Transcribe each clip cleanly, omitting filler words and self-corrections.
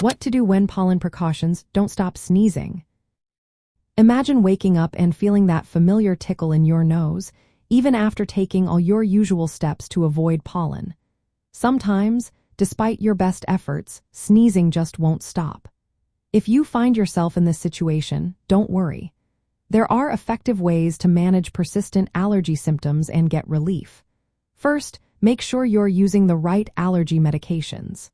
What to do when pollen precautions don't stop sneezing. Imagine waking up and feeling that familiar tickle in your nose, even after taking all your usual steps to avoid pollen. Sometimes, despite your best efforts, sneezing just won't stop. If you find yourself in this situation, don't worry. There are effective ways to manage persistent allergy symptoms and get relief. First, make sure you're using the right allergy medications.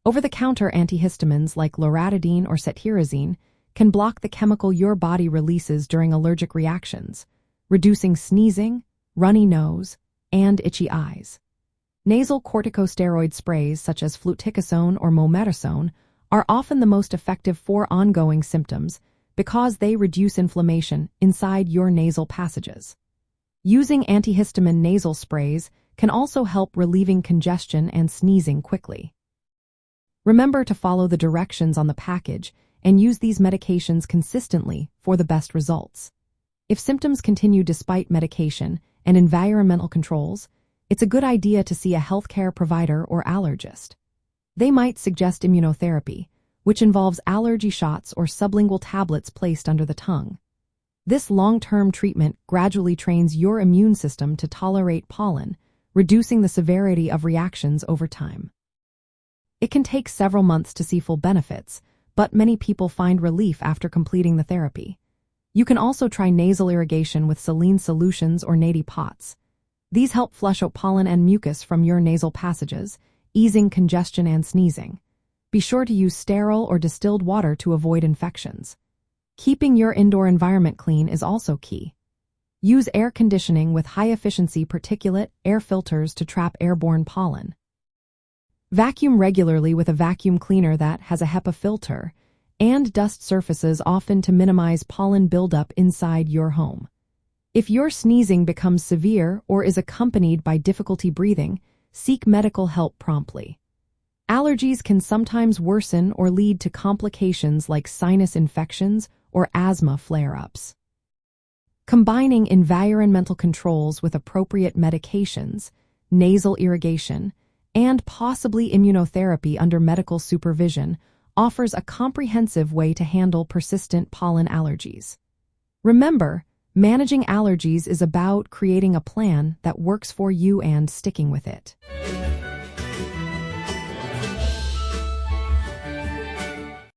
Over-the-counter antihistamines like loratadine or cetirizine can block the chemical your body releases during allergic reactions, reducing sneezing, runny nose, and itchy eyes. Nasal corticosteroid sprays such as fluticasone or mometasone are often the most effective for ongoing symptoms because they reduce inflammation inside your nasal passages. Using antihistamine nasal sprays can also help relieving congestion and sneezing quickly. Remember to follow the directions on the package and use these medications consistently for the best results. If symptoms continue despite medication and environmental controls, it's a good idea to see a healthcare provider or allergist. They might suggest immunotherapy, which involves allergy shots or sublingual tablets placed under the tongue. This long-term treatment gradually trains your immune system to tolerate pollen, reducing the severity of reactions over time. It can take several months to see full benefits, but many people find relief after completing the therapy. You can also try nasal irrigation with saline solutions or neti pots. These help flush out pollen and mucus from your nasal passages, easing congestion and sneezing. Be sure to use sterile or distilled water to avoid infections. Keeping your indoor environment clean is also key. Use air conditioning with high-efficiency particulate air filters to trap airborne pollen. Vacuum regularly with a vacuum cleaner that has a HEPA filter, and dust surfaces often to minimize pollen buildup inside your home. If your sneezing becomes severe or is accompanied by difficulty breathing, seek medical help promptly. Allergies can sometimes worsen or lead to complications like sinus infections or asthma flare-ups. Combining environmental controls with appropriate medications, nasal irrigation, and possibly immunotherapy under medical supervision offers a comprehensive way to handle persistent pollen allergies. Remember, managing allergies is about creating a plan that works for you and sticking with it.